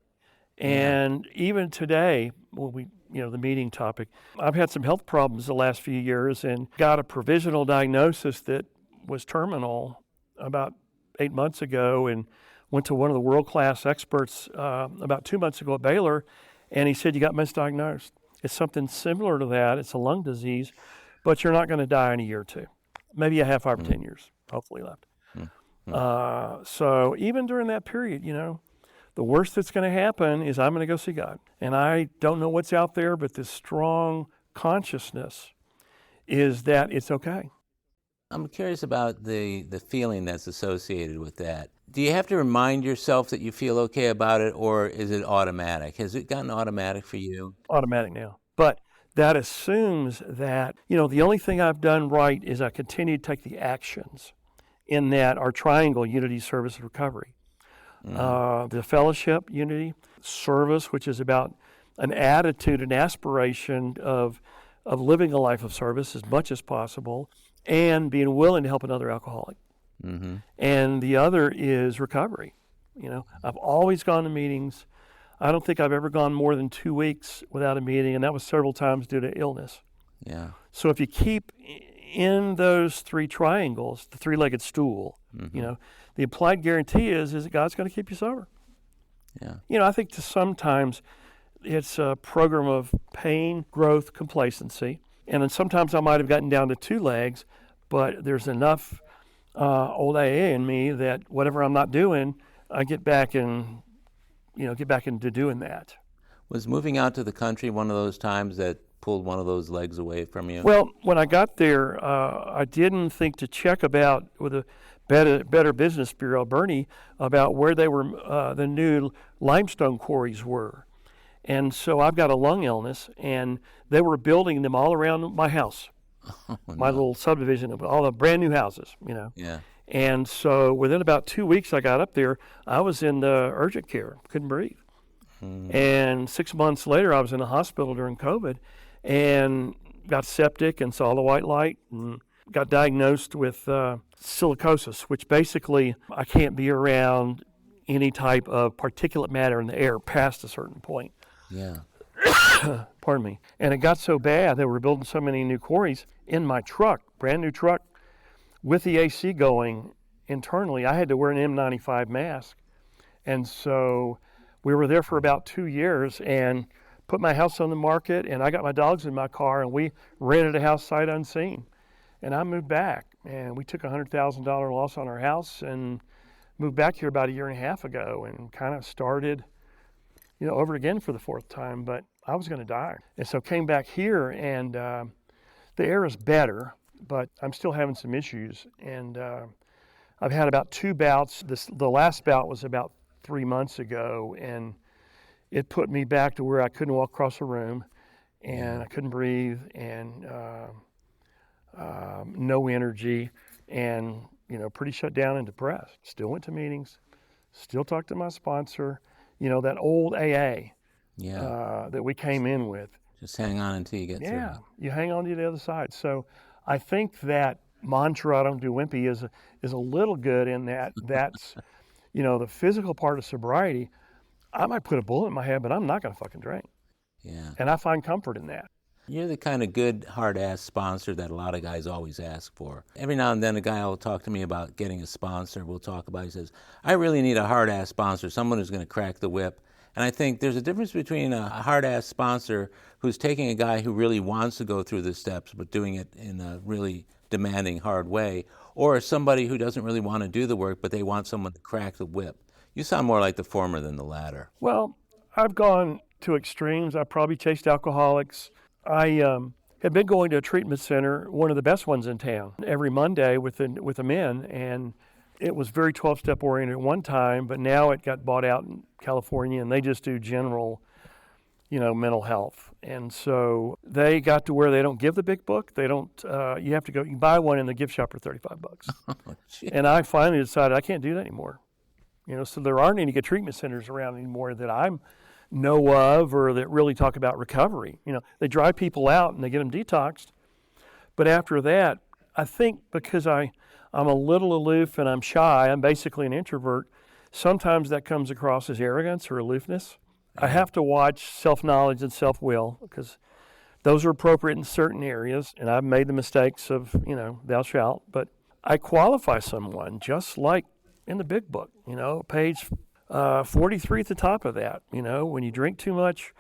And even today, the meeting topic, I've had some health problems the last few years and got a provisional diagnosis that was terminal about 8 months ago, and went to one of the world-class experts about 2 months ago at Baylor, and he said, you got misdiagnosed. It's something similar to that. It's a lung disease, but you're not going to die in a year or two. Maybe you have 5 or 10 years, hopefully left. So even during that period, the worst that's going to happen is I'm going to go see God. And I don't know what's out there, but this strong consciousness is that it's okay. I'm curious about the feeling that's associated with that. Do you have to remind yourself that you feel okay about it, or is it automatic? Has it gotten automatic for you? Automatic now. But that assumes that, the only thing I've done right is I continue to take the actions in that our triangle, unity, service, and recovery. The fellowship, unity, service, which is about an attitude, an aspiration of living a life of service as much as possible, and being willing to help another alcoholic. Mm-hmm. And the other is recovery. I've always gone to meetings. I don't think I've ever gone more than 2 weeks without a meeting, and that was several times due to illness. Yeah. So if you keep in those 3 triangles, the 3-legged stool, the implied guarantee is that God's going to keep you sober. Yeah. I think sometimes it's a program of pain, growth, complacency. And then sometimes I might have gotten down to 2 legs, but there's enough old AA in me that whatever I'm not doing, I get back into doing that. Was moving out to the country one of those times that pulled one of those legs away from you? Well, when I got there, I didn't think to check about with the Better Business Bureau, Bernie, about where they were, the new limestone quarries were. And so I've got a lung illness, and they were building them all around my house, my little subdivision of all the brand new houses, Yeah. And so within about 2 weeks I got up there, I was in the urgent care, couldn't breathe. And 6 months later, I was in the hospital during COVID and got septic and saw the white light and got diagnosed with silicosis, which basically I can't be around any type of particulate matter in the air past a certain point. Yeah. Pardon me. And it got so bad they were building so many new quarries in my truck, brand new truck, with the AC going internally. I had to wear an N95 mask. And so we were there for about 2 years and put my house on the market, and I got my dogs in my car, and we rented a house sight unseen. And I moved back, and we took a $100,000 loss on our house, and moved back here about a year and a half ago and kind of started, over again for the fourth time, but I was going to die. And so came back here, and the air is better, but I'm still having some issues. And I've had about 2 bouts. The last bout was about 3 months ago, and it put me back to where I couldn't walk across the room, and I couldn't breathe, and no energy, and pretty shut down and depressed. Still went to meetings, still talked to my sponsor, that old AA that we came in with. Just hang on until you get through. Yeah, you hang on to the other side. So I think that mantra, I don't do wimpy, is a little good in that's, the physical part of sobriety. I might put a bullet in my head, but I'm not going to fucking drink. Yeah. And I find comfort in that. You're the kind of good, hard-ass sponsor that a lot of guys always ask for. Every now and then a guy will talk to me about getting a sponsor. We'll talk about it. He says, I really need a hard-ass sponsor, someone who's going to crack the whip. And I think there's a difference between a hard-ass sponsor who's taking a guy who really wants to go through the steps but doing it in a really demanding, hard way, or somebody who doesn't really want to do the work but they want someone to crack the whip. You sound more like the former than the latter. Well, I've gone to extremes. I probably chased alcoholics. I had been going to a treatment center, one of the best ones in town, every Monday with the men, and it was very 12-step oriented at one time, but now it got bought out in California, and they just do general, mental health. And so they got to where they don't give the big book. They don't. You have to go. You can buy one in the gift shop for $35. Oh, and I finally decided I can't do that anymore. So there aren't any good treatment centers around anymore that I know of or that really talk about recovery. They drive people out and they get them detoxed. But after that, I think because I'm a little aloof and I'm shy, I'm basically an introvert, sometimes that comes across as arrogance or aloofness. I have to watch self-knowledge and self-will because those are appropriate in certain areas, and I've made the mistakes of, thou shalt, but I qualify someone just like in the big book, page 43 at the top of that. When you drink too much,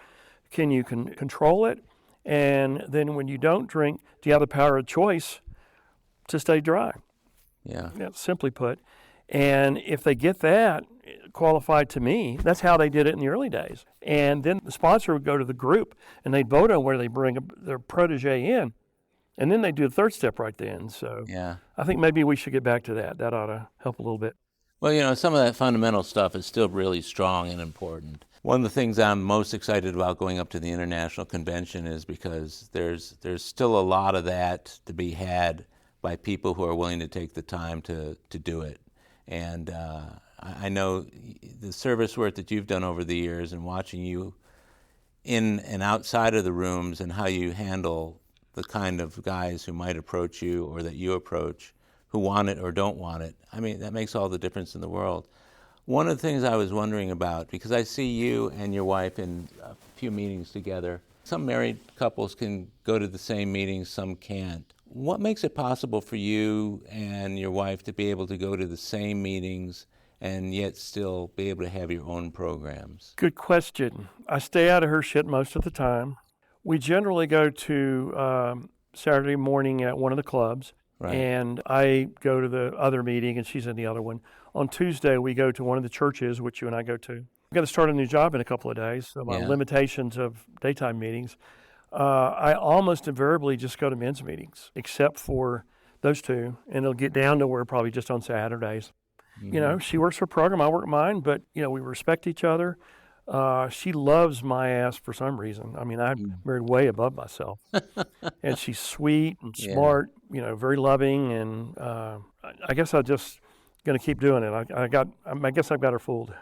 can you control it? And then when you don't drink, do you have the power of choice to stay dry? Yeah. Simply put. And if they get that qualified to me, that's how they did it in the early days. And then the sponsor would go to the group and they'd vote on where they bring their protege in. And then they do the third step right then. So Yeah. I think maybe we should get back to that. That ought to help a little bit. Well, some of that fundamental stuff is still really strong and important. One of the things I'm most excited about going up to the International Convention is because there's still a lot of that to be had by people who are willing to take the time to do it. And I know the service work that you've done over the years and watching you in and outside of the rooms and how you handle the kind of guys who might approach you or that you approach who want it or don't want it. I mean, that makes all the difference in the world. One of the things I was wondering about, because I see you and your wife in a few meetings together, some married couples can go to the same meetings, some can't. What makes it possible for you and your wife to be able to go to the same meetings and yet still be able to have your own programs? Good question. I stay out of her shit most of the time. We generally go to Saturday morning at one of the clubs. Right. And I go to the other meeting, and she's in the other one. On Tuesday, we go to one of the churches, which you and I go to. I've got to start a new job in a couple of days, so my limitations of daytime meetings. I almost invariably just go to men's meetings, except for those two, and it'll get down to where probably just on Saturdays. Mm-hmm. She works her program, I work mine, but, we respect each other. She loves my ass for some reason. I mean, I'm married way above myself. And she's sweet and smart, very loving. And I guess I'm just going to keep doing it. I guess I've got her fooled.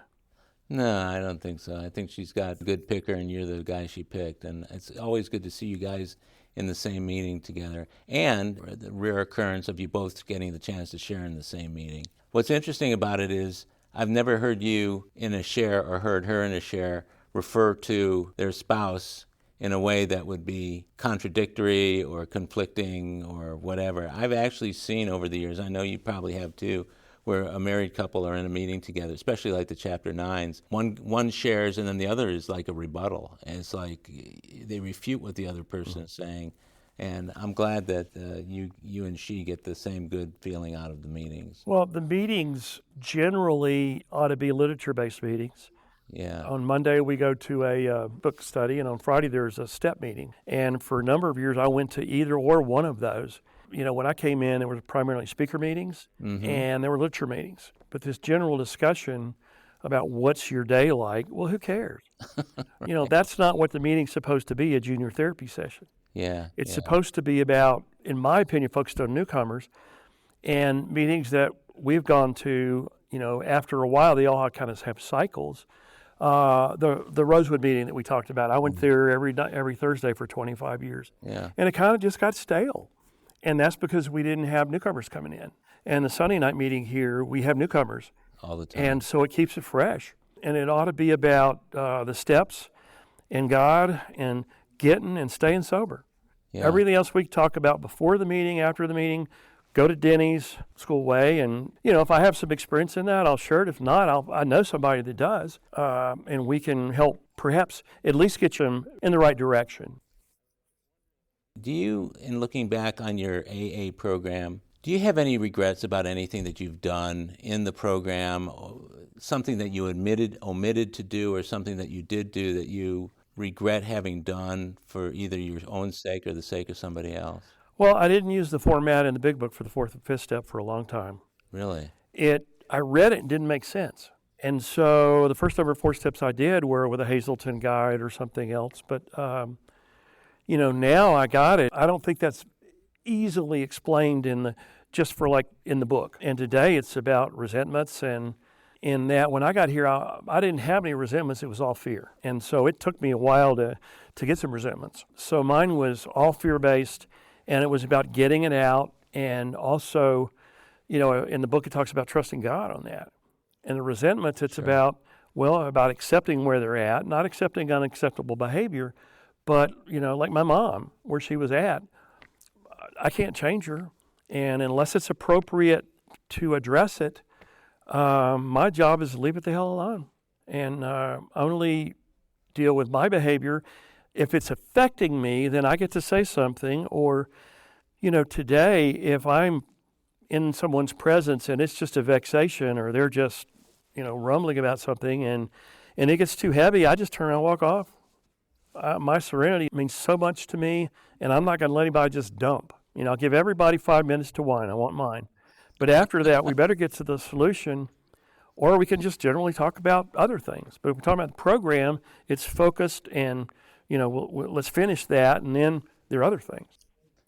No, I don't think so. I think she's got a good picker and you're the guy she picked. And it's always good to see you guys in the same meeting together. And the rare occurrence of you both getting the chance to share in the same meeting. What's interesting about it is I've never heard you in a share or heard her in a share refer to their spouse in a way that would be contradictory or conflicting or whatever. I've actually seen over the years, I know you probably have too, where a married couple are in a meeting together, especially like the Chapter 9s. One shares and then the other is like a rebuttal. And it's like they refute what the other person is saying. And I'm glad that you and she get the same good feeling out of the meetings. Well, the meetings generally ought to be literature-based meetings. Yeah. On Monday, we go to a book study, and on Friday, there's a step meeting. And for a number of years, I went to either or one of those. You know, when I came in, there were primarily speaker meetings, and there were literature meetings. But this general discussion about what's your day like, well, who cares? You know, that's not what the meeting's supposed to be, a junior therapy session. Yeah. It's supposed to be about, in my opinion, focused on newcomers, and meetings that we've gone to, you know, after a while, they all kind of have cycles. The Rosewood meeting that we talked about, I went there every Thursday for 25 years. Yeah. And it kind of just got stale. And that's because we didn't have newcomers coming in. And the Sunday night meeting here, we have newcomers. All the time. And so it keeps it fresh. And it ought to be about the steps and God and getting and staying sober. Yeah. Everything else we talk about before the meeting, after the meeting, go to Denny's, School Way, and you know, if I have some experience in that, I'll share it. If not, I know somebody that does, and we can help perhaps at least get them in the right direction. Do you, in looking back on your AA program, do you have any regrets about anything that you've done in the program, something that you omitted to do, or something that you did do that you regret having done for either your own sake or the sake of somebody else? Well, I didn't use the format in the big book for the fourth and fifth step for a long time. Really? I read it and didn't make sense. And so the first ever 4 steps I did were with a Hazelden guide or something else. But, you know, now I got it. I don't think that's easily explained in the book. And today it's about resentments, and in that when I got here, I didn't have any resentments. It was all fear. And so it took me a while to get some resentments. So mine was all fear-based, and it was about getting it out. And also, you know, in the book it talks about trusting God on that. And the resentments, it's about accepting where they're at, not accepting unacceptable behavior, but, you know, like my mom, where she was at, I can't change her. And unless it's appropriate to address it, my job is to leave it the hell alone and only deal with my behavior. If it's affecting me, then I get to say something. Or, you know, today, if I'm in someone's presence and it's just a vexation, or they're just, you know, rumbling about something and it gets too heavy, I just turn around and walk off. My serenity means so much to me, and I'm not going to let anybody just dump. You know, I'll give everybody 5 minutes to whine. I want mine. But after that, we better get to the solution, or we can just generally talk about other things. But if we're talking about the program, it's focused, and, you know, let's finish that, and then there are other things.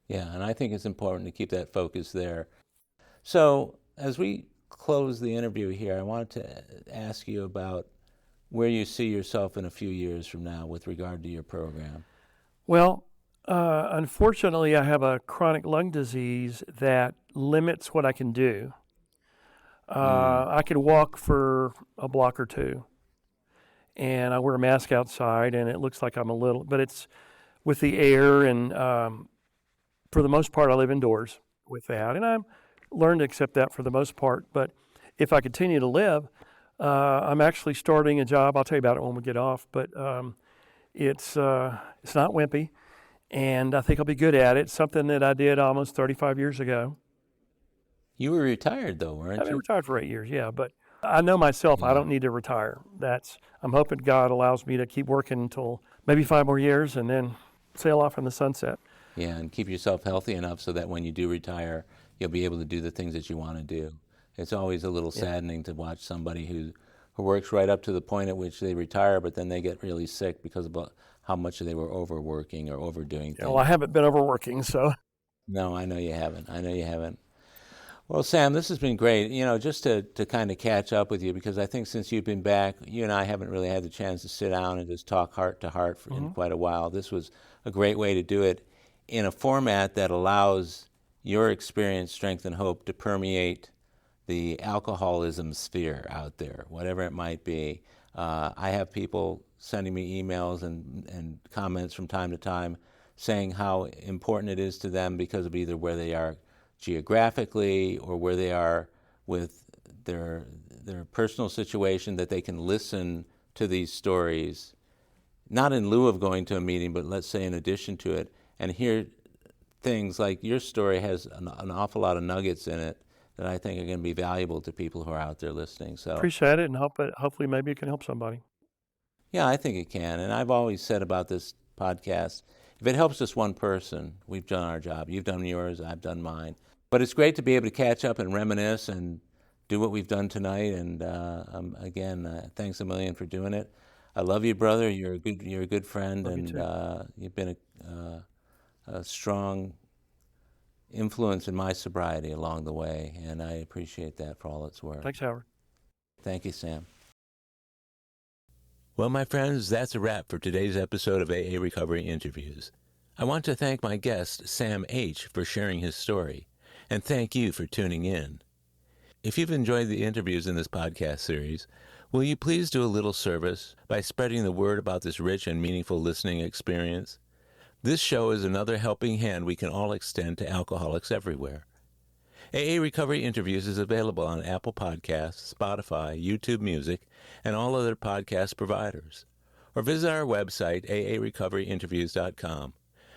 Yeah, and I think it's important to keep that focus there. So as we close the interview here, I wanted to ask you about where you see yourself in a few years from now with regard to your program. Well, unfortunately, I have a chronic lung disease that limits what I can do. I can walk for a block or two, and I wear a mask outside, and it looks like I'm but it's with the air, and for the most part, I live indoors with that, and I've learned to accept that for the most part. But if I continue to live, I'm actually starting a job. I'll tell you about it when we get off, but it's not wimpy, and I think I'll be good at it. It's something that I did almost 35 years ago. You were retired, though, weren't you? I've been retired for 8 years, yeah, but I know myself. I don't need to retire. I'm hoping God allows me to keep working until maybe 5 more years and then sail off in the sunset. Yeah, and keep yourself healthy enough so that when you do retire, you'll be able to do the things that you want to do. It's always a little saddening to watch somebody who works right up to the point at which they retire, but then they get really sick because of how much they were overworking or overdoing things. Well, I haven't been overworking, so. No, I know you haven't. Well, Sam, this has been great. You know, just to kind of catch up with you, because I think since you've been back, you and I haven't really had the chance to sit down and just talk heart to heart in quite a while. This was a great way to do it in a format that allows your experience, strength, and hope to permeate the alcoholism sphere out there, whatever it might be. I have people sending me emails and comments from time to time saying how important it is to them because of either where they are geographically or where they are with their personal situation, that they can listen to these stories, not in lieu of going to a meeting, but let's say in addition to it, and hear things like your story has an awful lot of nuggets in it that I think are going to be valuable to people who are out there listening. So Appreciate it, and hopefully maybe it can help somebody. yeah, I think it can. And I've always said about this podcast, if it helps just one person, we've done our job. You've done yours, I've done mine. But it's great to be able to catch up and reminisce and do what we've done tonight. And again, thanks a million for doing it. I love you, brother. You're a good friend, Love you and too. you've been a strong influence in my sobriety along the way, and I appreciate that for all it's worth. Thanks, Howard. Thank you, Sam. Well, my friends, that's a wrap for today's episode of AA Recovery Interviews. I want to thank my guest, Sam H., for sharing his story, and thank you for tuning in. If you've enjoyed the interviews in this podcast series, will you please do a little service by spreading the word about this rich and meaningful listening experience? This show is another helping hand we can all extend to alcoholics everywhere. AA Recovery Interviews is available on Apple Podcasts, Spotify, YouTube Music, and all other podcast providers. Or visit our website, aarecoveryinterviews.com,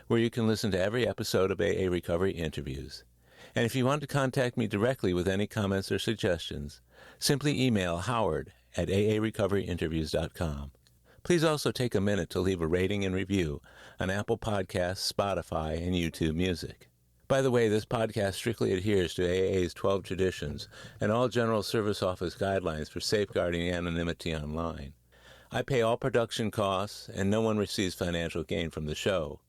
where you can listen to every episode of AA Recovery Interviews. And if you want to contact me directly with any comments or suggestions, simply email howard@aarecoveryinterviews.com. Please also take a minute to leave a rating and review on Apple Podcasts, Spotify, and YouTube Music. By the way, this podcast strictly adheres to AA's 12 traditions and all General Service Office guidelines for safeguarding anonymity online. I pay all production costs, and no one receives financial gain from the show.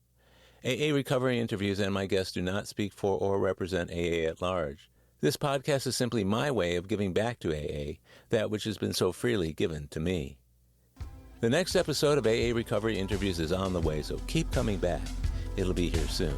AA Recovery Interviews and my guests do not speak for or represent AA at large. This podcast is simply my way of giving back to AA that which has been so freely given to me. The next episode of AA Recovery Interviews is on the way, so keep coming back. It'll be here soon.